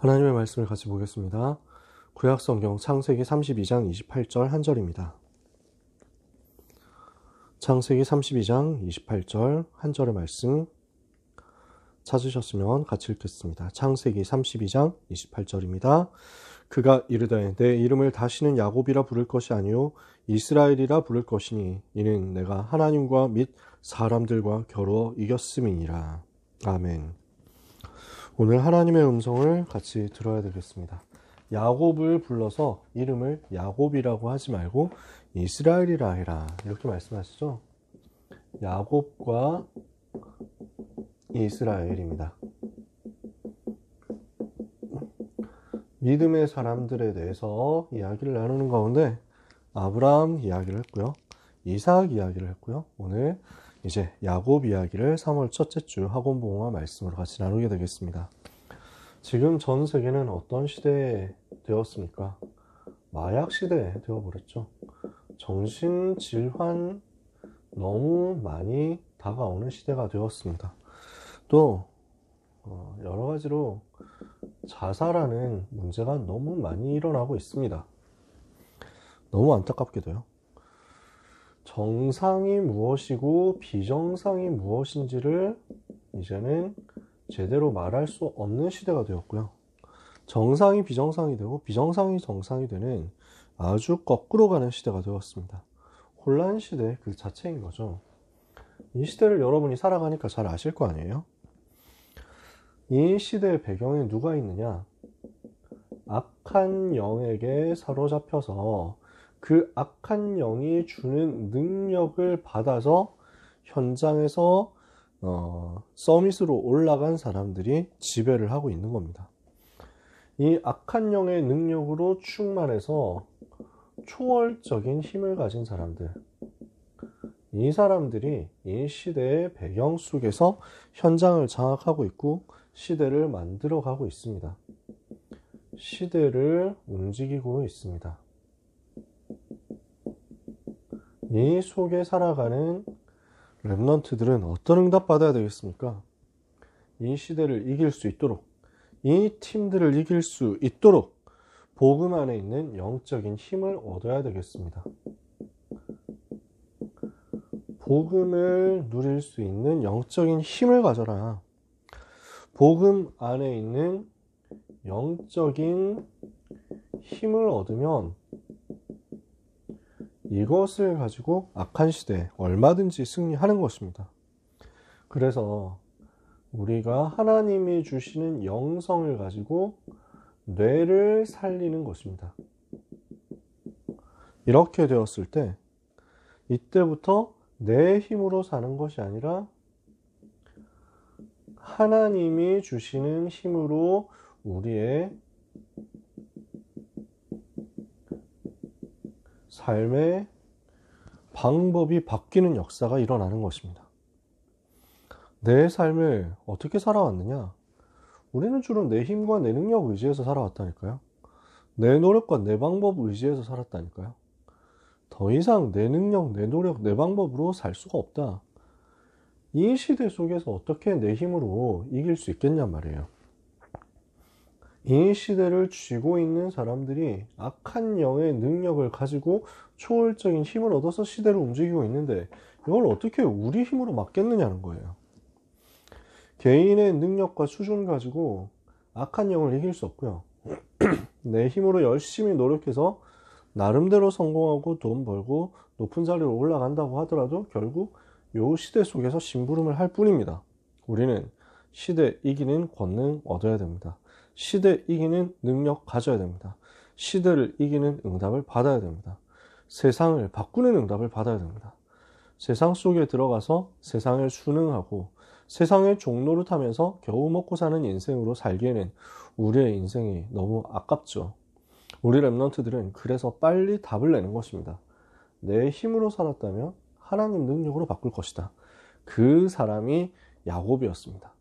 하나님의 말씀을 같이 보겠습니다. 구약성경 창세기 32장 28절 한 절입니다. 창세기 32장 28절 한 절의 말씀 찾으셨으면 같이 읽겠습니다. 창세기 32장 28절입니다. 그가 이르되 내 이름을 다시는 야곱이라 부를 것이 아니요 이스라엘이라 부를 것이니 이는 내가 하나님과 및 사람들과 겨루어 이겼음이니라. 아멘. 오늘 하나님의 음성을 같이 들어야 되겠습니다. 야곱을 불러서 이름을 야곱이라고 하지 말고 이스라엘이라 해라, 이렇게 말씀하시죠. 야곱과 이스라엘입니다. 믿음의 사람들에 대해서 이야기를 나누는 가운데 아브라함 이야기를 했고요, 이삭 이야기를 했고요, 오늘 이제 야곱 이야기를 3월 첫째 주 학원봉화 말씀으로 같이 나누게 되겠습니다. 지금 전 세계는 어떤 시대에 되었습니까? 마약 시대에 되어버렸죠. 정신질환 너무 많이 다가오는 시대가 되었습니다. 또 여러 가지로 자살하는 문제가 너무 많이 일어나고 있습니다. 너무 안타깝게도요. 정상이 무엇이고 비정상이 무엇인지를 이제는 제대로 말할 수 없는 시대가 되었고요. 정상이 비정상이 되고 비정상이 정상이 되는 아주 거꾸로 가는 시대가 되었습니다. 혼란 시대 그 자체인 거죠. 이 시대를 여러분이 살아가니까 잘 아실 거 아니에요? 이 시대의 배경에 누가 있느냐? 악한 영에게 사로잡혀서 그 악한 영이 주는 능력을 받아서 현장에서 서밋으로 올라간 사람들이 지배를 하고 있는 겁니다. 이 악한 영의 능력으로 충만해서 초월적인 힘을 가진 사람들, 이 사람들이 이 시대의 배경 속에서 현장을 장악하고 있고 시대를 만들어가고 있습니다. 시대를 움직이고 있습니다. 이 속에 살아가는 렘넌트들은 어떤 응답 받아야 되겠습니까? 이 시대를 이길 수 있도록, 이 팀들을 이길 수 있도록 복음 안에 있는 영적인 힘을 얻어야 되겠습니다. 복음을 누릴 수 있는 영적인 힘을 가져라. 복음 안에 있는 영적인 힘을 얻으면 이것을 가지고 악한 시대에 얼마든지 승리하는 것입니다. 그래서 우리가 하나님이 주시는 영성을 가지고 뇌를 살리는 것입니다. 이렇게 되었을 때 이때부터 내 힘으로 사는 것이 아니라 하나님이 주시는 힘으로 우리의 삶의 방법이 바뀌는 역사가 일어나는 것입니다. 내 삶을 어떻게 살아왔느냐? 우리는 주로 내 힘과 내 능력 의지해서 살아왔다니까요. 내 노력과 내 방법 의지해서 살았다니까요. 더 이상 내 능력, 내 노력, 내 방법으로 살 수가 없다. 이 시대 속에서 어떻게 내 힘으로 이길 수 있겠냔 말이에요. 이 시대를 쥐고 있는 사람들이 악한 영의 능력을 가지고 초월적인 힘을 얻어서 시대를 움직이고 있는데 이걸 어떻게 우리 힘으로 막겠느냐는 거예요. 개인의 능력과 수준 가지고 악한 영을 이길 수 없고요. 내 힘으로 열심히 노력해서 나름대로 성공하고 돈 벌고 높은 자리로 올라간다고 하더라도 결국 이 시대 속에서 심부름을 할 뿐입니다. 우리는 시대 이기는 권능 얻어야 됩니다. 시대 이기는 능력 가져야 됩니다. 시대를 이기는 응답을 받아야 됩니다. 세상을 바꾸는 응답을 받아야 됩니다. 세상 속에 들어가서 세상을 순응하고 세상의 종노릇하면서 겨우 먹고 사는 인생으로 살기에는 우리의 인생이 너무 아깝죠. 우리 렘넌트들은 그래서 빨리 답을 내는 것입니다. 내 힘으로 살았다면 하나님 능력으로 바꿀 것이다. 그 사람이 야곱이었습니다.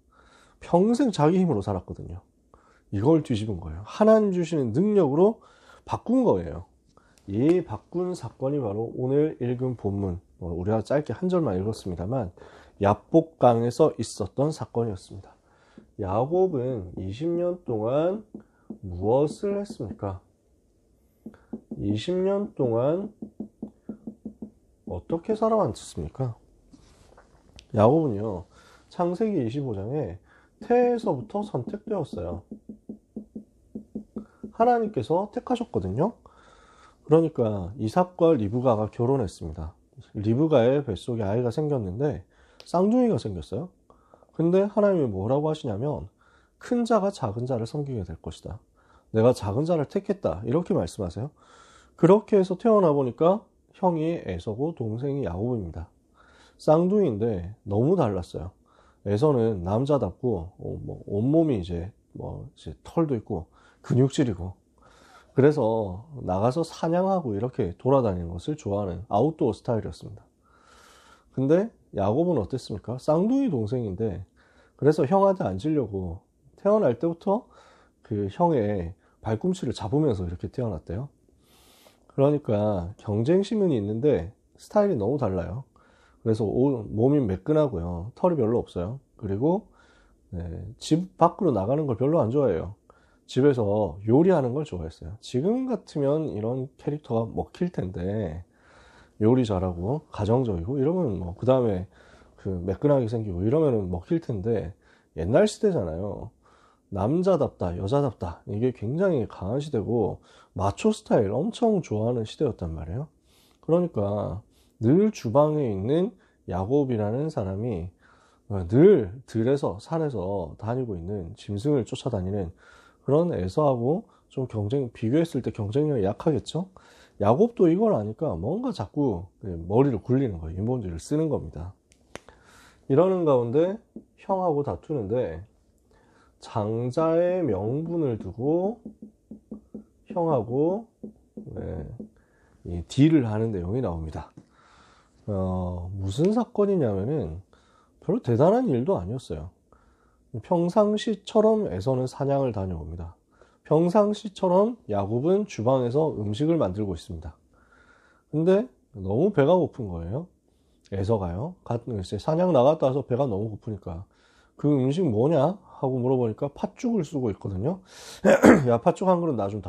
평생 자기 힘으로 살았거든요. 이걸 뒤집은 거예요. 하나님 주시는 능력으로 바꾼 거예요. 이 바꾼 사건이 바로 오늘 읽은 본문, 우리가 짧게 한 절만 읽었습니다만 야복강에서 있었던 사건이었습니다. 야곱은 20년 동안 무엇을 했습니까? 20년 동안 어떻게 살아왔습니까? 야곱은요, 창세기 25장에 태에서부터 선택되었어요. 하나님께서 택하셨거든요. 그러니까 이삭과 리브가가 결혼했습니다. 리브가의 뱃속에 아이가 생겼는데 쌍둥이가 생겼어요. 근데 하나님이 뭐라고 하시냐면 큰 자가 작은 자를 섬기게 될 것이다. 내가 작은 자를 택했다. 이렇게 말씀하세요. 그렇게 해서 태어나 보니까 형이 에서고 동생이 야곱입니다. 쌍둥이인데 너무 달랐어요. 에서는 남자답고 온몸이 이제 털도 있고 근육질이고 그래서 나가서 사냥하고 이렇게 돌아다니는 것을 좋아하는 아웃도어 스타일이었습니다. 근데 야곱은 어땠습니까? 쌍둥이 동생인데 그래서 형한테 앉으려고 태어날 때부터 그 형의 발꿈치를 잡으면서 이렇게 태어났대요. 그러니까 경쟁심은 있는데 스타일이 너무 달라요. 그래서 몸이 매끈하고요. 털이 별로 없어요. 그리고 집 밖으로 나가는 걸 별로 안 좋아해요. 집에서 요리하는 걸 좋아했어요. 지금 같으면 이런 캐릭터가 먹힐 텐데 요리 잘하고 가정적이고 이러면 그 다음에 매끈하게 생기고 이러면 먹힐 텐데 옛날 시대잖아요. 남자답다 여자답다 이게 굉장히 강한 시대고 마초 스타일 엄청 좋아하는 시대였단 말이에요. 그러니까 늘 주방에 있는 야곱이라는 사람이 늘 들에서 산에서 다니고 있는 짐승을 쫓아다니는 그런 에서하고 좀 비교했을 때 경쟁력이 약하겠죠. 야곱도 이걸 아니까 뭔가 자꾸 머리를 굴리는 거예요. 인본주의를 쓰는 겁니다. 이러는 가운데 형하고 다투는데 장자의 명분을 두고 형하고 이 딜을 하는 내용이 나옵니다. 무슨 사건이냐면은 별로 대단한 일도 아니었어요. 평상시처럼 에서는 사냥을 다녀옵니다. 평상시처럼 야곱은 주방에서 음식을 만들고 있습니다. 근데 너무 배가 고픈 거예요. 에서가요. 사냥 나갔다 와서 배가 너무 고프니까 그 음식 뭐냐? 하고 물어보니까 팥죽을 쓰고 있거든요. 야, 팥죽 한 그릇 나 좀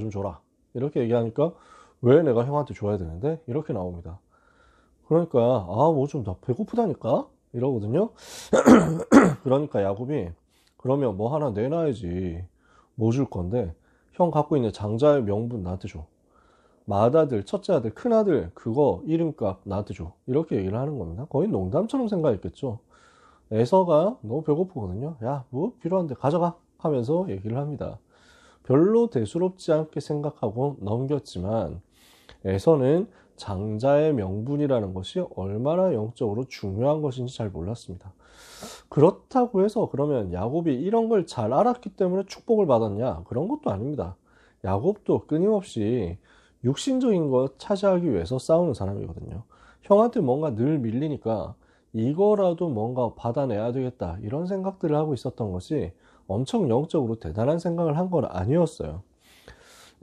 줘라. 이렇게 얘기하니까 왜 내가 형한테 줘야 되는데? 이렇게 나옵니다. 그러니까 뭐 좀 나 배고프다니까? 이러거든요. 그러니까 야곱이 그러면 뭐 하나 내놔야지. 뭐 줄 건데 형 갖고 있는 장자의 명분 나한테 줘. 맏아들, 첫째 아들, 큰아들 그거 이름값 나한테 줘. 이렇게 얘기를 하는 겁니다. 거의 농담처럼 생각했겠죠. 에서가 너무 배고프거든요. 야, 뭐 필요한데 가져가 하면서 얘기를 합니다. 별로 대수롭지 않게 생각하고 넘겼지만 에서는 장자의 명분이라는 것이 얼마나 영적으로 중요한 것인지 잘 몰랐습니다. 그렇다고 해서 그러면 야곱이 이런 걸 잘 알았기 때문에 축복을 받았냐? 그런 것도 아닙니다. 야곱도 끊임없이 육신적인 것 차지하기 위해서 싸우는 사람이거든요. 형한테 뭔가 늘 밀리니까 이거라도 뭔가 받아내야 되겠다 이런 생각들을 하고 있었던 것이 엄청 영적으로 대단한 생각을 한 건 아니었어요.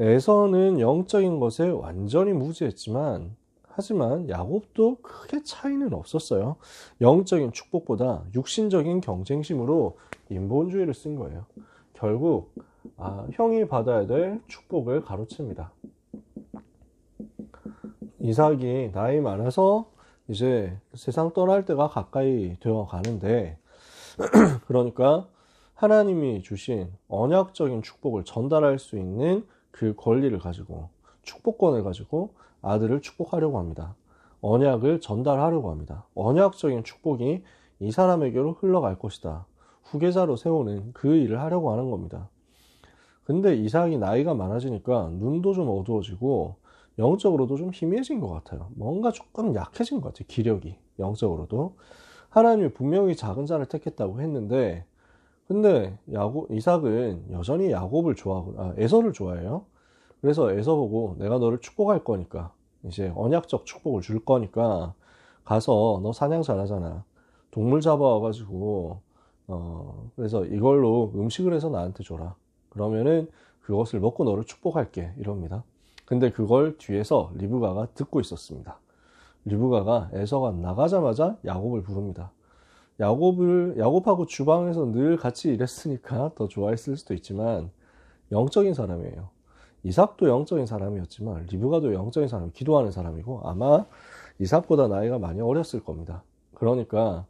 에서는 영적인 것에 완전히 무지했지만 하지만 야곱도 크게 차이는 없었어요. 영적인 축복보다 육신적인 경쟁심으로 인본주의를 쓴 거예요. 결국 형이 받아야 될 축복을 가로챕니다. 이삭이 나이 많아서 이제 세상 떠날 때가 가까이 되어 가는데 그러니까 하나님이 주신 언약적인 축복을 전달할 수 있는 그 권리를 가지고 축복권을 가지고 아들을 축복하려고 합니다. 언약을 전달하려고 합니다. 언약적인 축복이 이 사람에게로 흘러갈 것이다. 후계자로 세우는 그 일을 하려고 하는 겁니다. 근데 이삭이 나이가 많아지니까 눈도 좀 어두워지고 영적으로도 좀 희미해진 것 같아요. 뭔가 조금 약해진 것 같아요. 기력이 영적으로도. 하나님이 분명히 작은 자를 택했다고 했는데 근데 이삭은 여전히 야곱을 좋아하고 에서를 좋아해요. 그래서 에서 보고 내가 너를 축복할 거니까 이제 언약적 축복을 줄 거니까 가서 너 사냥 잘하잖아. 동물 잡아와가지고 그래서 이걸로 음식을 해서 나한테 줘라. 그러면은 그것을 먹고 너를 축복할게 이럽니다. 근데 그걸 뒤에서 리브가가 듣고 있었습니다. 리브가가 에서가 나가자마자 야곱을 부릅니다. 야곱하고 주방에서 늘 같이 일했으니까 더 좋아했을 수도 있지만 영적인 사람이에요. 이삭도 영적인 사람이었지만 리브가도 영적인 사람, 기도하는 사람이고 아마 이삭보다 나이가 많이 어렸을 겁니다. 그러니까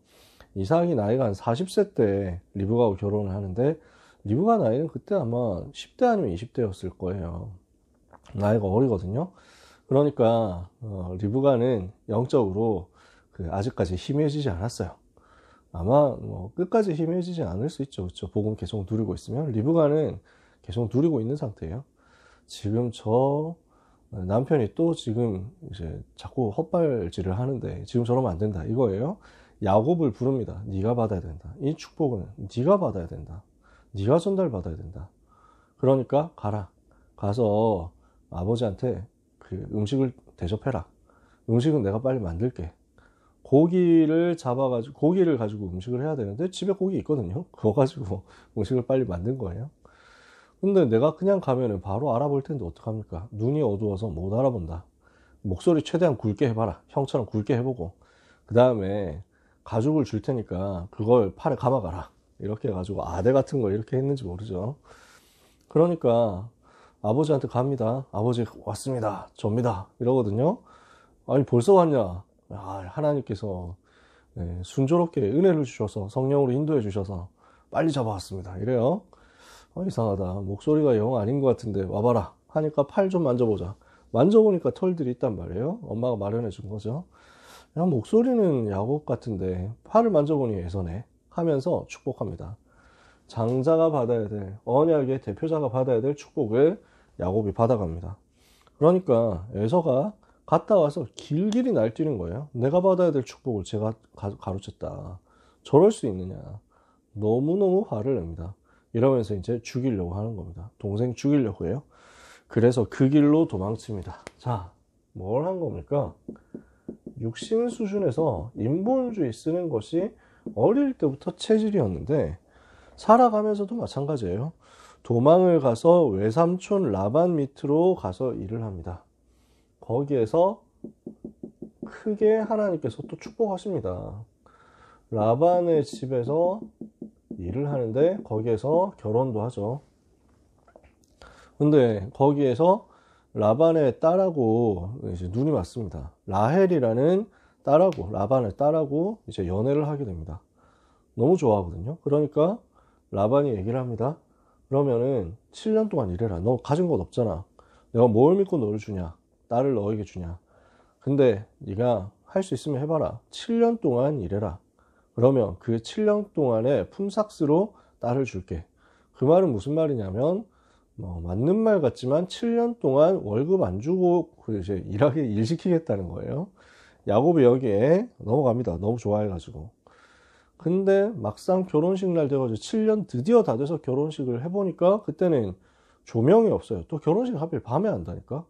이삭이 나이가 한 40세 때 리브가하고 결혼을 하는데 리브가 나이는 그때 아마 10대 아니면 20대였을 거예요. 나이가 어리거든요. 그러니까 리브가는 영적으로 아직까지 희미해지지 않았어요. 아마 끝까지 희미해지지 않을 수 있죠. 그렇죠? 복음 계속 누리고 있으면 리브가는 계속 누리고 있는 상태예요. 지금 저 남편이 또 지금 이제 자꾸 헛발질을 하는데 지금 저러면 안 된다 이거예요. 야곱을 부릅니다. 네가 받아야 된다. 이 축복은 네가 받아야 된다. 네가 전달받아야 된다. 그러니까 가라. 가서 아버지한테 그 음식을 대접해라. 음식은 내가 빨리 만들게. 고기를 가지고 음식을 해야 되는데 집에 고기 있거든요. 그거 가지고 음식을 빨리 만든 거예요. 근데 내가 그냥 가면은 바로 알아볼 텐데 어떡합니까? 눈이 어두워서 못 알아본다. 목소리 최대한 굵게 해봐라. 형처럼 굵게 해보고 그 다음에 가죽을 줄 테니까 그걸 팔에 감아가라. 이렇게 해가지고 아대 같은 거 이렇게 했는지 모르죠. 그러니까 아버지한테 갑니다. 아버지 왔습니다. 접니다. 이러거든요. 아니 벌써 왔냐? 하나님께서 순조롭게 은혜를 주셔서 성령으로 인도해 주셔서 빨리 잡아왔습니다. 이래요. 이상하다. 목소리가 영 아닌 것 같은데 와봐라 하니까 팔 좀 만져보자. 만져보니까 털들이 있단 말이에요. 엄마가 마련해 준 거죠. 야, 목소리는 야곱 같은데 팔을 만져보니 예선해 하면서 축복합니다. 장자가 받아야 될, 언약의 대표자가 받아야 될 축복을 야곱이 받아갑니다. 그러니까 에서가 갔다 와서 길길이 날뛰는 거예요. 내가 받아야 될 축복을 제가 가로챘다. 저럴 수 있느냐. 너무너무 화를 냅니다. 이러면서 이제 죽이려고 하는 겁니다. 동생 죽이려고 해요. 그래서 그 길로 도망칩니다. 자, 뭘 한 겁니까? 육신 수준에서 인본주의 쓰는 것이 어릴 때부터 체질이었는데 살아가면서도 마찬가지예요. 도망을 가서 외삼촌 라반 밑으로 가서 일을 합니다. 거기에서 크게 하나님께서 또 축복하십니다. 라반의 집에서 일을 하는데 거기에서 결혼도 하죠. 근데 거기에서 라반의 딸하고 이제 눈이 맞습니다. 라헬이라는 딸하고 라반의 딸하고 이제 연애를 하게 됩니다. 너무 좋아하거든요. 그러니까 라반이 얘기를 합니다. 그러면은 7년 동안 일해라. 너 가진 것 없잖아. 내가 뭘 믿고 너를 주냐? 딸을 너에게 주냐? 근데 네가 할 수 있으면 해봐라. 7년 동안 일해라. 그러면 그 7년 동안의 품삯으로 딸을 줄게. 그 말은 무슨 말이냐면 맞는 말 같지만 7년 동안 월급 안 주고 이제 일 시키겠다는 거예요. 야곱이 여기에 넘어갑니다. 너무 좋아해가지고. 근데 막상 결혼식 날 돼가지고 7년 드디어 다 돼서 결혼식을 해보니까 그때는 조명이 없어요. 또 결혼식 하필 밤에 한다니까.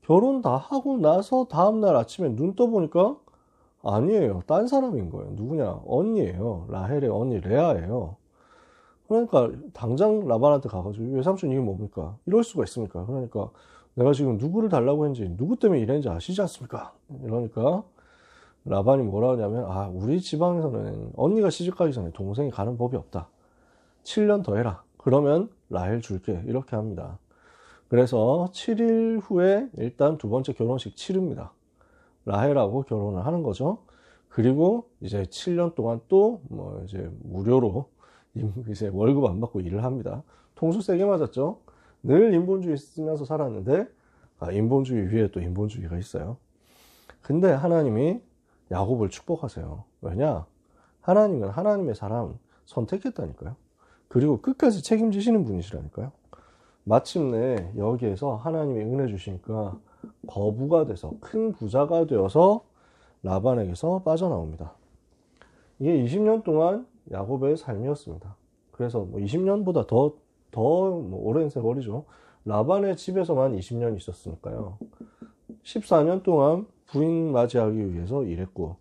결혼 다 하고 나서 다음날 아침에 눈 떠보니까 아니에요. 딴 사람인 거예요. 누구냐? 언니예요. 라헬의 언니 레아예요. 그러니까 당장 라반한테 가가지고 외삼촌 이게 뭡니까? 이럴 수가 있습니까? 그러니까 내가 지금 누구를 달라고 했는지 누구 때문에 이랬는지 아시지 않습니까? 이러니까 라반이 뭐라 하냐면 우리 지방에서는 언니가 시집가기 전에 동생이 가는 법이 없다. 7년 더 해라. 그러면 라헬 줄게. 이렇게 합니다. 그래서 7일 후에 일단 두 번째 결혼식 치릅니다. 라헬하고 결혼을 하는 거죠. 그리고 이제 7년 동안 또 이제 무료로 이제 월급 안 받고 일을 합니다. 통수 세게 맞았죠. 늘 인본주의 쓰면서 살았는데 인본주의 위에 또 인본주의가 있어요. 근데 하나님이 야곱을 축복하세요. 왜냐? 하나님은 하나님의 사람 선택했다니까요. 그리고 끝까지 책임지시는 분이시라니까요. 마침내 여기에서 하나님이 은혜 주시니까 거부가 돼서 큰 부자가 되어서 라반에게서 빠져나옵니다. 이게 20년 동안 야곱의 삶이었습니다. 그래서 20년보다 더 오랜 세월이죠. 라반의 집에서만 20년 있었으니까요. 14년 동안 부인 맞이하기 위해서 일했고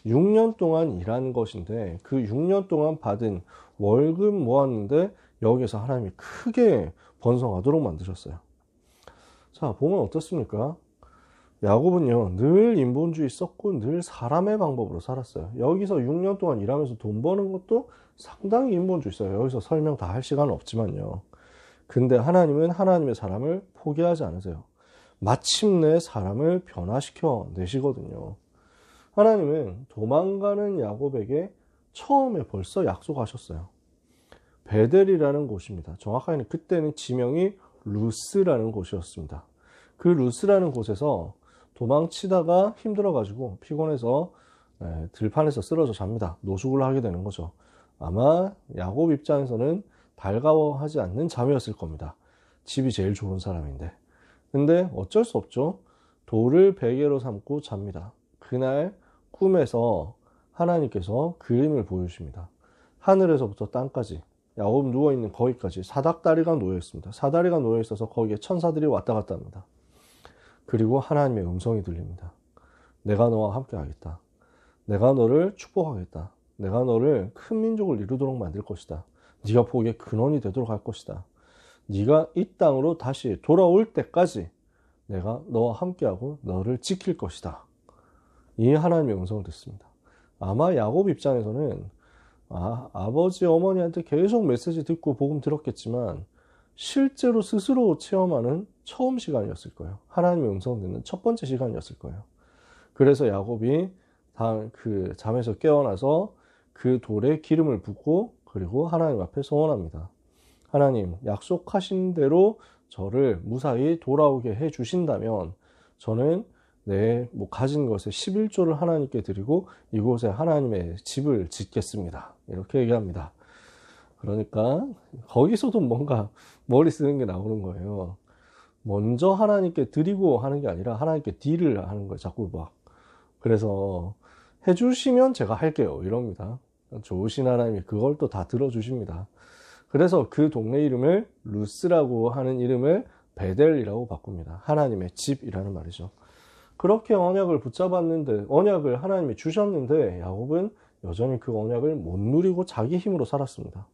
6년 동안 일한 것인데 그 6년 동안 받은 월급 모았는데 여기서 하나님이 크게 번성하도록 만드셨어요. 자, 보면 어떻습니까? 야곱은요 늘 인본주의 썼고 늘 사람의 방법으로 살았어요. 여기서 6년 동안 일하면서 돈 버는 것도 상당히 인본주의 써요. 여기서 설명 다 할 시간은 없지만요. 근데 하나님은 하나님의 사람을 포기하지 않으세요. 마침내 사람을 변화시켜 내시거든요. 하나님은 도망가는 야곱에게 처음에 벌써 약속하셨어요. 베델이라는 곳입니다. 정확하게는 그때는 지명이 루스라는 곳이었습니다. 그 루스라는 곳에서 도망치다가 힘들어가지고 피곤해서 들판에서 쓰러져 잡니다. 노숙을 하게 되는 거죠. 아마 야곱 입장에서는 달가워하지 않는 잠이었을 겁니다. 집이 제일 좋은 사람인데. 근데 어쩔 수 없죠. 돌을 베개로 삼고 잡니다. 그날 꿈에서 하나님께서 그림을 보여주십니다. 하늘에서부터 땅까지, 야곱 누워있는 거기까지 사닥다리가 놓여있습니다. 사다리가 놓여있어서 거기에 천사들이 왔다 갔다 합니다. 그리고 하나님의 음성이 들립니다. 내가 너와 함께 하겠다. 내가 너를 축복하겠다. 내가 너를 큰 민족을 이루도록 만들 것이다. 네가 복의 근원이 되도록 할 것이다. 네가 이 땅으로 다시 돌아올 때까지 내가 너와 함께하고 너를 지킬 것이다. 이 하나님의 음성을 듣습니다. 아마 야곱 입장에서는 아버지 어머니한테 계속 메시지 듣고 복음 들었겠지만 실제로 스스로 체험하는 처음 시간이었을 거예요. 하나님의 음성 듣는 첫 번째 시간이었을 거예요. 그래서 야곱이 그 잠에서 깨어나서 그 돌에 기름을 붓고 그리고 하나님 앞에 소원합니다. 하나님, 약속하신 대로 저를 무사히 돌아오게 해 주신다면 저는 내 가진 것의 11조를 하나님께 드리고 이곳에 하나님의 집을 짓겠습니다. 이렇게 얘기합니다. 그러니까 거기서도 뭔가 머리 쓰는 게 나오는 거예요. 먼저 하나님께 드리고 하는 게 아니라 하나님께 딜을 하는 거예요. 자꾸 막. 그래서 해주시면 제가 할게요. 이럽니다. 좋으신 하나님이 그걸 또 다 들어주십니다. 그래서 그 동네 이름을 루스라고 하는 이름을 베델이라고 바꿉니다. 하나님의 집이라는 말이죠. 그렇게 언약을 붙잡았는데, 언약을 하나님이 주셨는데 야곱은 여전히 그 언약을 못 누리고 자기 힘으로 살았습니다.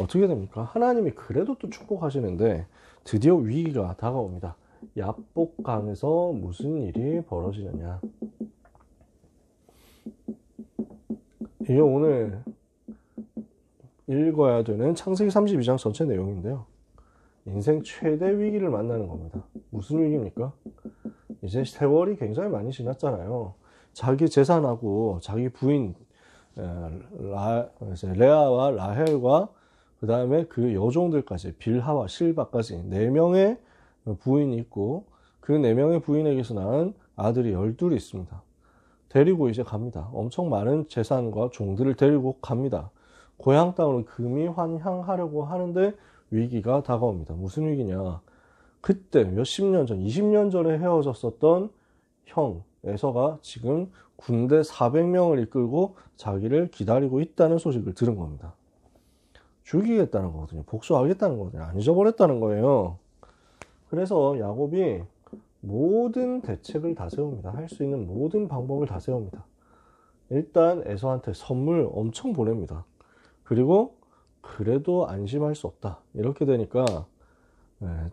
어떻게 됩니까? 하나님이 그래도 또 축복하시는데 드디어 위기가 다가옵니다. 야복강에서 무슨 일이 벌어지느냐. 이게 오늘 읽어야 되는 창세기 32장 전체 내용인데요. 인생 최대 위기를 만나는 겁니다. 무슨 위기입니까? 이제 세월이 굉장히 많이 지났잖아요. 자기 재산하고 자기 부인 레아와 라헬과 그 다음에 그 여종들까지 빌하와 실바까지 4명의 부인이 있고 그 4명의 부인에게서 낳은 아들이 12이 있습니다. 데리고 이제 갑니다. 엄청 많은 재산과 종들을 데리고 갑니다. 고향 땅으로 금이 환향하려고 하는데 위기가 다가옵니다. 무슨 위기냐? 그때 몇십 년 전, 20년 전에 헤어졌었던 형 에서가 지금 군대 400명을 이끌고 자기를 기다리고 있다는 소식을 들은 겁니다. 죽이겠다는 거거든요. 복수하겠다는 거거든요. 안 잊어버렸다는 거예요. 그래서 야곱이 모든 대책을 다 세웁니다. 할 수 있는 모든 방법을 다 세웁니다. 일단 에서한테 선물 엄청 보냅니다. 그리고 그래도 안심할 수 없다. 이렇게 되니까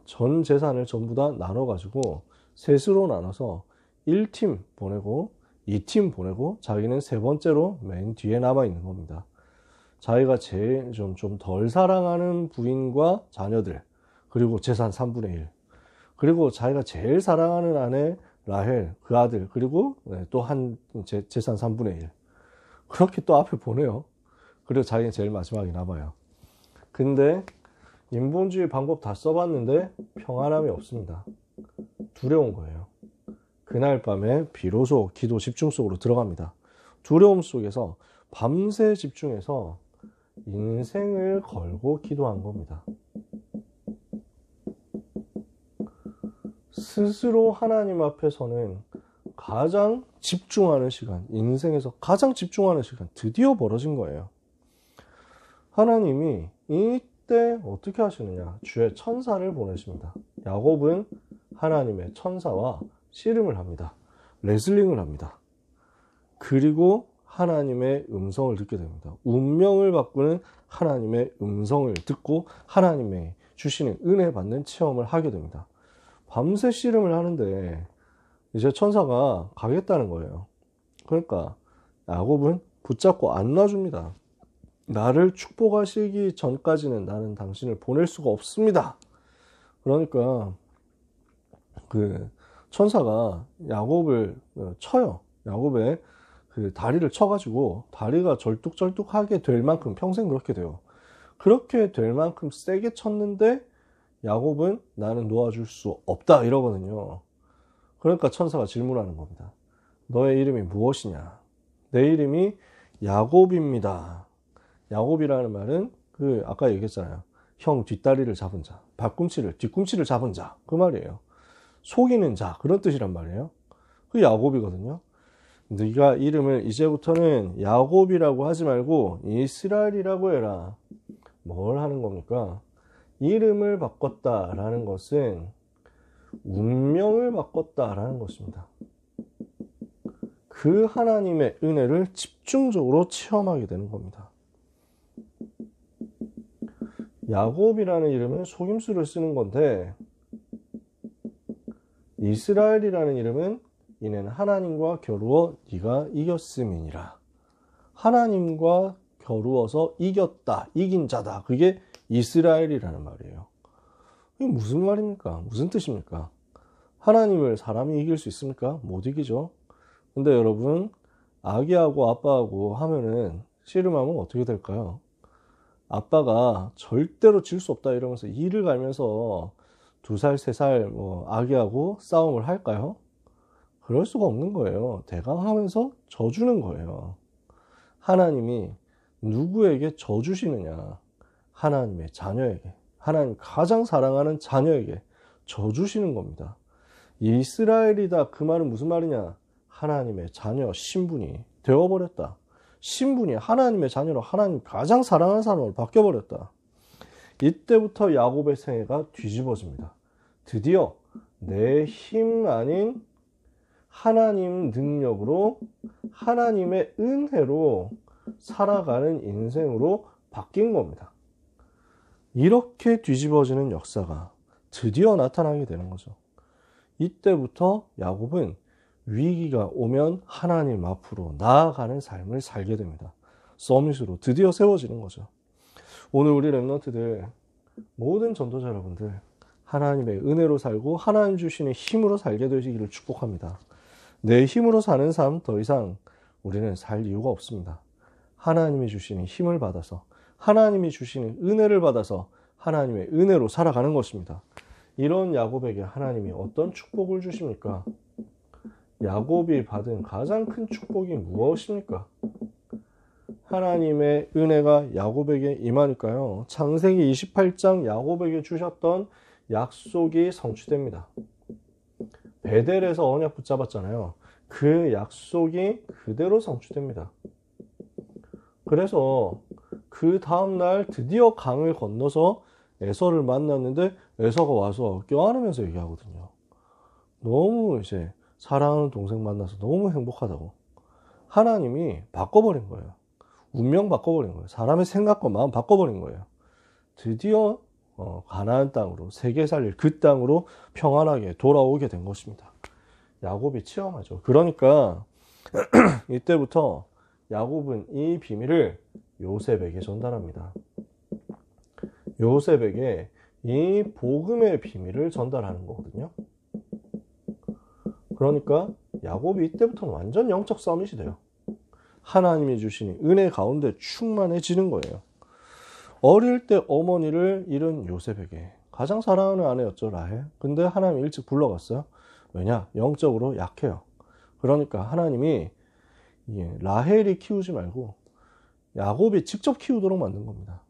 전 재산을 전부 다 나눠가지고 셋으로 나눠서 1팀 보내고 2팀 보내고 자기는 세 번째로 맨 뒤에 남아있는 겁니다. 자기가 제일 좀 덜 사랑하는 부인과 자녀들, 그리고 재산 3분의 1, 그리고 자기가 제일 사랑하는 아내 라헬, 그 아들, 그리고 또 재산 3분의 1 그렇게 또 앞에 보내요. 그리고 자기는 제일 마지막에 남아요. 근데 인본주의 방법 다 써봤는데 평안함이 없습니다. 두려운 거예요. 그날 밤에 비로소 기도 집중 속으로 들어갑니다. 두려움 속에서 밤새 집중해서 인생을 걸고 기도한 겁니다. 스스로 하나님 앞에서는 가장 집중하는 시간, 인생에서 가장 집중하는 시간 드디어 벌어진 거예요. 하나님이 이때 어떻게 하시느냐? 주의 천사를 보내십니다. 야곱은 하나님의 천사와 씨름을 합니다. 레슬링을 합니다. 그리고 하나님의 음성을 듣게 됩니다. 운명을 바꾸는 하나님의 음성을 듣고 하나님의 주시는 은혜 받는 체험을 하게 됩니다. 밤새 씨름을 하는데 이제 천사가 가겠다는 거예요. 그러니까 야곱은 붙잡고 안 놔줍니다. 나를 축복하시기 전까지는 나는 당신을 보낼 수가 없습니다. 그러니까 그 천사가 야곱을 쳐요. 야곱의 그 다리를 쳐가지고 다리가 절뚝절뚝하게 될 만큼 평생 그렇게 돼요. 그렇게 될 만큼 세게 쳤는데 야곱은 나는 놓아줄 수 없다 이러거든요. 그러니까 천사가 질문하는 겁니다. 너의 이름이 무엇이냐? 내 이름이 야곱입니다. 야곱이라는 말은 그 아까 얘기했잖아요. 형 뒷다리를 잡은 자, 뒤꿈치를 잡은 자, 그 말이에요. 속이는 자, 그런 뜻이란 말이에요. 그 야곱이거든요. 네가 이름을 이제부터는 야곱이라고 하지 말고 이스라엘이라고 해라. 뭘 하는 겁니까? 이름을 바꿨다라는 것은 운명을 바꿨다라는 것입니다. 그 하나님의 은혜를 집중적으로 체험하게 되는 겁니다. 야곱이라는 이름은 속임수를 쓰는 건데 이스라엘이라는 이름은 이는 하나님과 겨루어 네가 이겼음이니라. 하나님과 겨루어서 이겼다, 이긴 자다. 그게 이스라엘이라는 말이에요. 이게 무슨 말입니까? 무슨 뜻입니까? 하나님을 사람이 이길 수 있습니까? 못 이기죠. 근데 여러분, 아기하고 아빠하고 하면은 씨름하면 어떻게 될까요? 아빠가 절대로 질 수 없다 이러면서 이를 갈면서 2살, 3살 아기하고 싸움을 할까요? 그럴 수가 없는 거예요. 대강하면서 져주는 거예요. 하나님이 누구에게 져주시느냐? 하나님의 자녀에게, 하나님 가장 사랑하는 자녀에게 져주시는 겁니다. 이스라엘이다 그 말은 무슨 말이냐? 하나님의 자녀 신분이 되어버렸다. 신분이 하나님의 자녀로 하나님 가장 사랑하는 사람으로 바뀌어버렸다. 이때부터 야곱의 생애가 뒤집어집니다. 드디어 내 힘 아닌 하나님 능력으로 하나님의 은혜로 살아가는 인생으로 바뀐 겁니다. 이렇게 뒤집어지는 역사가 드디어 나타나게 되는 거죠. 이때부터 야곱은 위기가 오면 하나님 앞으로 나아가는 삶을 살게 됩니다. 서밋으로 드디어 세워지는 거죠. 오늘 우리 랩런트들 모든 전도자 여러분들 하나님의 은혜로 살고 하나님 주시는 힘으로 살게 되시기를 축복합니다. 내 힘으로 사는 삶 더 이상 우리는 살 이유가 없습니다. 하나님이 주시는 힘을 받아서 하나님이 주시는 은혜를 받아서 하나님의 은혜로 살아가는 것입니다. 이런 야곱에게 하나님이 어떤 축복을 주십니까? 야곱이 받은 가장 큰 축복이 무엇입니까? 하나님의 은혜가 야곱에게 임하니까요. 창세기 28장 야곱에게 주셨던 약속이 성취됩니다. 베델에서 언약 붙잡았잖아요. 그 약속이 그대로 성취됩니다. 그래서 그 다음날 드디어 강을 건너서 에서를 만났는데 에서가 와서 껴안으면서 얘기하거든요. 너무 이제 사랑하는 동생 만나서 너무 행복하다고. 하나님이 바꿔버린 거예요. 운명 바꿔버린 거예요. 사람의 생각과 마음 바꿔버린 거예요. 드디어 가나안 땅으로 세계 살릴 그 땅으로 평안하게 돌아오게 된 것입니다. 야곱이 체험하죠. 그러니까 이때부터 야곱은 이 비밀을 요셉에게 전달합니다. 요셉에게 이 복음의 비밀을 전달하는 거거든요. 그러니까 야곱이 이때부터는 완전 영적 서밋이 돼요. 하나님이 주시는 은혜 가운데 충만해지는 거예요. 어릴 때 어머니를 잃은 요셉에게 가장 사랑하는 아내였죠, 라헬. 근데 하나님이 일찍 불러갔어요. 왜냐? 영적으로 약해요. 그러니까 하나님이 라헬이 키우지 말고 야곱이 직접 키우도록 만든 겁니다.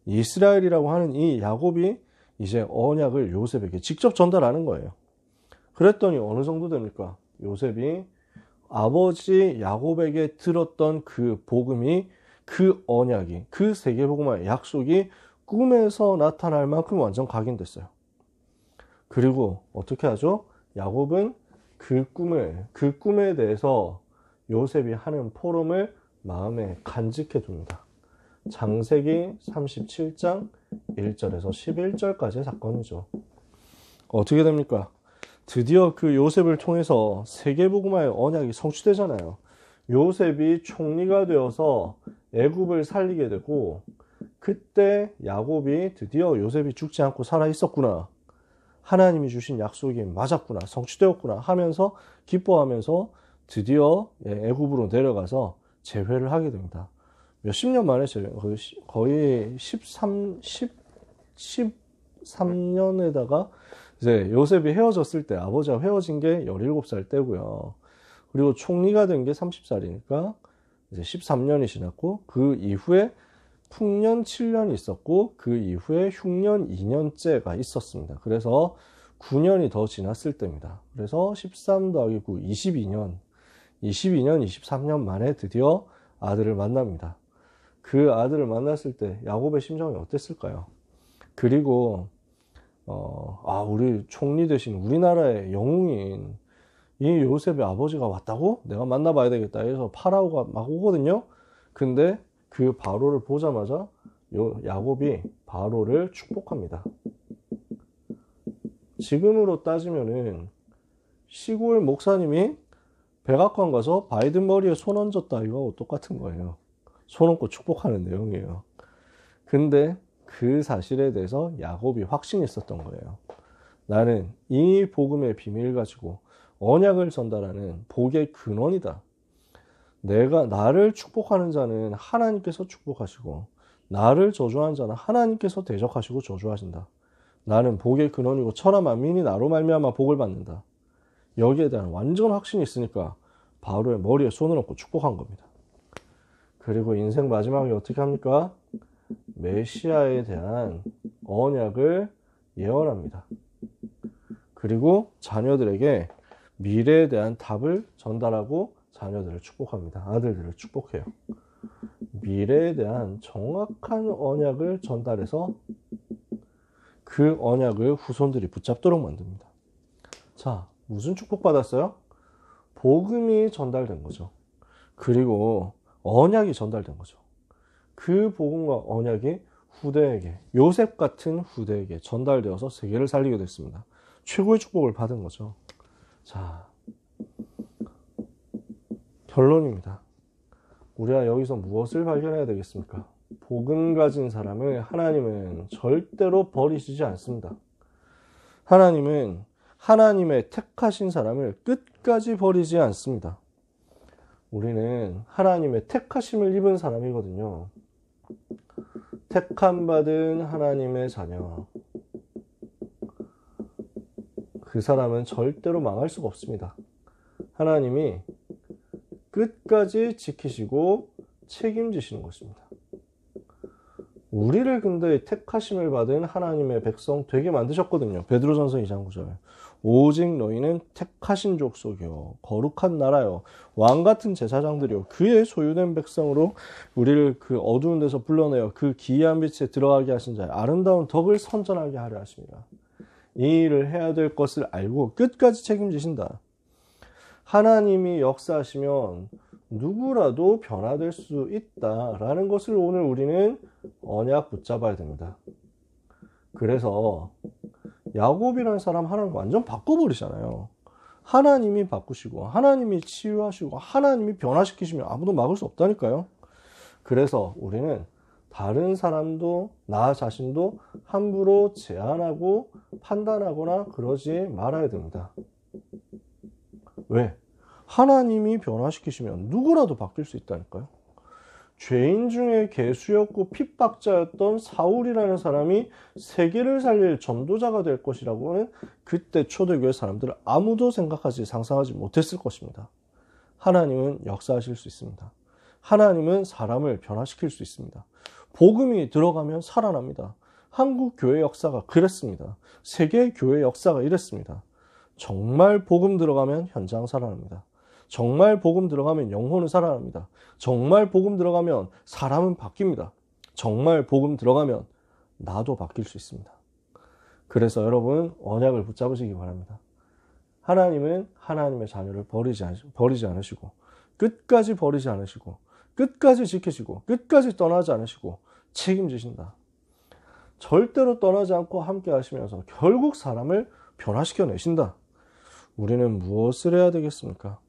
이스라엘이라고 하는 이 야곱이 이제 언약을 요셉에게 직접 전달하는 거예요. 그랬더니 어느 정도 됩니까? 요셉이 아버지 야곱에게 들었던 그 복음이, 그 언약이, 그 세계복음화의 약속이 꿈에서 나타날 만큼 완전 각인됐어요. 그리고 어떻게 하죠? 야곱은 그 꿈에 대해서 요셉이 하는 포럼을 마음에 간직해 둡니다. 창세기 37장 1절에서 11절까지의 사건이죠. 어떻게 됩니까? 드디어 그 요셉을 통해서 세계복음화의 언약이 성취되잖아요. 요셉이 총리가 되어서 애굽을 살리게 되고, 그때 야곱이 드디어 요셉이 죽지 않고 살아 있었구나, 하나님이 주신 약속이 맞았구나, 성취되었구나 하면서 기뻐하면서 드디어 애굽으로 내려가서 재회를 하게 됩니다. 몇십 년 만에 거의 13년에다가 이제 요셉이 헤어졌을 때, 아버지와 헤어진 게 17살 때고요. 그리고 총리가 된 게 30살이니까 이제 13년이 지났고, 그 이후에 풍년 7년이 있었고, 그 이후에 흉년 2년째가 있었습니다. 그래서 9년이 더 지났을 때입니다. 그래서 13 더하기 9, 22년, 23년 만에 드디어 아들을 만납니다. 그 아들을 만났을 때 야곱의 심정이 어땠을까요? 그리고 우리 총리 대신 우리나라의 영웅인 이 요셉의 아버지가 왔다고? 내가 만나봐야 되겠다 해서 파라오가 막 오거든요. 근데 그 바로를 보자마자 야곱이 바로를 축복합니다. 지금으로 따지면은 시골 목사님이 백악관 가서 바이든 머리에 손 얹었다 이거하고 똑같은 거예요. 손 얹고 축복하는 내용이에요. 근데 그 사실에 대해서 야곱이 확신이 있었던 거예요. 나는 이 복음의 비밀 가지고 언약을 전달하는 복의 근원이다. 나를 축복하는 자는 하나님께서 축복하시고, 나를 저주하는 자는 하나님께서 대적하시고 저주하신다. 나는 복의 근원이고 천하 만민이 나로 말미암아 복을 받는다. 여기에 대한 완전 확신이 있으니까 바로의 머리에 손을 얹고 축복한 겁니다. 그리고 인생 마지막에 어떻게 합니까? 메시아에 대한 언약을 예언합니다. 그리고 자녀들에게 미래에 대한 답을 전달하고 자녀들을 축복합니다. 아들들을 축복해요. 미래에 대한 정확한 언약을 전달해서 그 언약을 후손들이 붙잡도록 만듭니다. 자, 무슨 축복받았어요? 복음이 전달된 거죠. 그리고 언약이 전달된 거죠. 그 복음과 언약이 후대에게, 요셉 같은 후대에게 전달되어서 세계를 살리게 됐습니다. 최고의 축복을 받은 거죠. 자, 결론입니다. 우리가 여기서 무엇을 발견해야 되겠습니까? 복음 가진 사람을 하나님은 절대로 버리시지 않습니다. 하나님은 하나님의 택하신 사람을 끝까지 버리지 않습니다. 우리는 하나님의 택하심을 입은 사람이거든요. 택함 받은 하나님의 자녀. 그 사람은 절대로 망할 수가 없습니다. 하나님이 끝까지 지키시고 책임지시는 것입니다. 우리를 근데 택하심을 받은 하나님의 백성 되게 만드셨거든요. 베드로전서 2장 9절. 오직 너희는 택하신 족속이요 거룩한 나라요 왕같은 제사장들이요 그의 소유된 백성으로 우리를 그 어두운 데서 불러내어 그 기이한 빛에 들어가게 하신 자의 아름다운 덕을 선전하게 하려 하십니다. 이 일을 해야 될 것을 알고 끝까지 책임지신다. 하나님이 역사하시면 누구라도 변화될 수 있다라는 것을 오늘 우리는 언약 붙잡아야 됩니다. 그래서 야곱이라는 사람 하나님 완전 바꿔버리잖아요. 하나님이 바꾸시고 하나님이 치유하시고 하나님이 변화시키시면 아무도 막을 수 없다니까요. 그래서 우리는 다른 사람도 나 자신도 함부로 제한하고 판단하거나 그러지 말아야 됩니다. 왜? 하나님이 변화시키시면 누구라도 바뀔 수 있다니까요. 죄인 중에 개수였고 핍박자였던 사울이라는 사람이 세계를 살릴 전도자가 될 것이라고는 그때 초대교회 사람들은 아무도 상상하지 못했을 것입니다. 하나님은 역사하실 수 있습니다. 하나님은 사람을 변화시킬 수 있습니다. 복음이 들어가면 살아납니다. 한국 교회 역사가 그랬습니다. 세계 교회 역사가 이랬습니다. 정말 복음 들어가면 현장 살아납니다. 정말 복음 들어가면 영혼은 살아납니다. 정말 복음 들어가면 사람은 바뀝니다. 정말 복음 들어가면 나도 바뀔 수 있습니다. 그래서 여러분 언약을 붙잡으시기 바랍니다. 하나님은 하나님의 자녀를 버리지 않으시고 끝까지 버리지 않으시고 끝까지 지키시고 끝까지 떠나지 않으시고 책임지신다. 절대로 떠나지 않고 함께 하시면서 결국 사람을 변화시켜 내신다. 우리는 무엇을 해야 되겠습니까?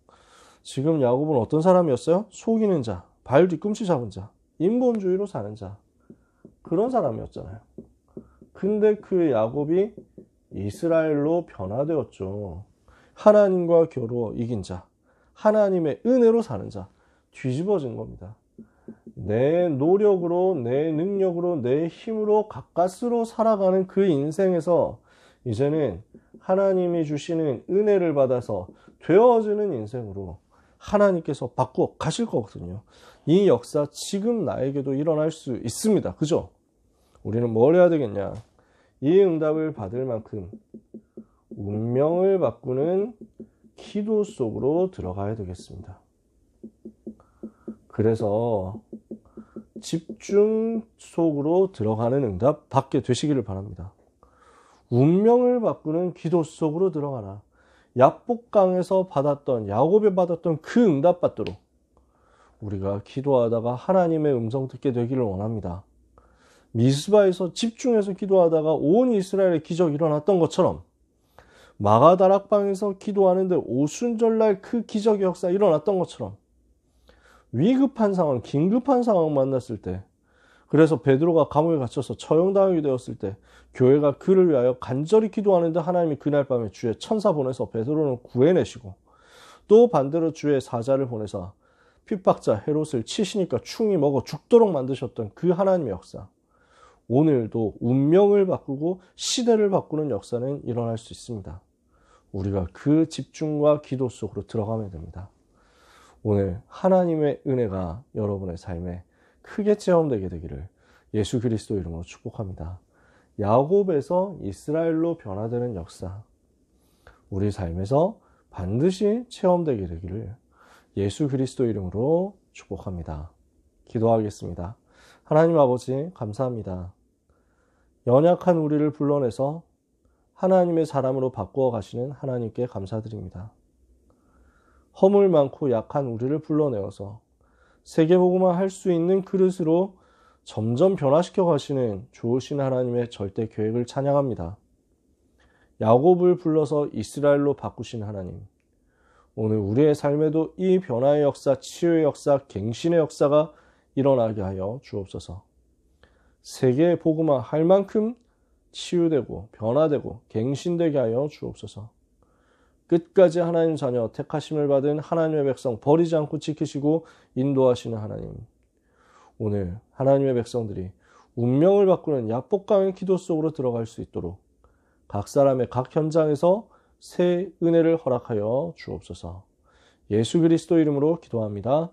지금 야곱은 어떤 사람이었어요? 속이는 자, 발 뒤꿈치 잡은 자, 인본주의로 사는 자, 그런 사람이었잖아요. 근데 그 야곱이 이스라엘로 변화되었죠. 하나님과 겨루어 이긴 자, 하나님의 은혜로 사는 자, 뒤집어진 겁니다. 내 노력으로, 내 능력으로, 내 힘으로 가까스로 살아가는 그 인생에서 이제는 하나님이 주시는 은혜를 받아서 되어지는 인생으로 하나님께서 바꾸어 가실 거거든요. 이 역사 지금 나에게도 일어날 수 있습니다. 그죠? 우리는 뭘 해야 되겠냐? 이 응답을 받을 만큼 운명을 바꾸는 기도 속으로 들어가야 되겠습니다. 그래서 집중 속으로 들어가는 응답 받게 되시기를 바랍니다. 운명을 바꾸는 기도 속으로 들어가라. 야복강에서 받았던, 야곱이 받았던 그 응답 받도록 우리가 기도하다가 하나님의 음성 듣게 되기를 원합니다. 미스바에서 집중해서 기도하다가 온 이스라엘의 기적이 일어났던 것처럼 마가다락방에서 기도하는데 오순절날 그 기적의 역사 일어났던 것처럼 위급한 상황, 긴급한 상황 만났을 때, 그래서 베드로가 감옥에 갇혀서 처형당하게 되었을 때 교회가 그를 위하여 간절히 기도하는데 하나님이 그날 밤에 주의 천사 보내서 베드로는 구해내시고, 또 반대로 주의 사자를 보내서 핍박자 헤롯을 치시니까 충이 먹어 죽도록 만드셨던 그 하나님의 역사, 오늘도 운명을 바꾸고 시대를 바꾸는 역사는 일어날 수 있습니다. 우리가 그 집중과 기도 속으로 들어가면 됩니다. 오늘 하나님의 은혜가 여러분의 삶에 크게 체험되게 되기를 예수 그리스도 이름으로 축복합니다. 야곱에서 이스라엘로 변화되는 역사, 우리 삶에서 반드시 체험되게 되기를 예수 그리스도 이름으로 축복합니다. 기도하겠습니다. 하나님 아버지 감사합니다. 연약한 우리를 불러내서 하나님의 사람으로 바꾸어 가시는 하나님께 감사드립니다. 허물 많고 약한 우리를 불러내어서 세계복음화 할 수 있는 그릇으로 점점 변화시켜 가시는 좋으신 하나님의 절대 계획을 찬양합니다. 야곱을 불러서 이스라엘로 바꾸신 하나님, 오늘 우리의 삶에도 이 변화의 역사, 치유의 역사, 갱신의 역사가 일어나게 하여 주옵소서. 세계의 복음화 할 만큼 치유되고 변화되고 갱신되게 하여 주옵소서. 끝까지 하나님 자녀 택하심을 받은 하나님의 백성 버리지 않고 지키시고 인도하시는 하나님, 오늘 하나님의 백성들이 운명을 바꾸는 야복강의 기도 속으로 들어갈 수 있도록 각 사람의 각 현장에서 새 은혜를 허락하여 주옵소서. 예수 그리스도 이름으로 기도합니다.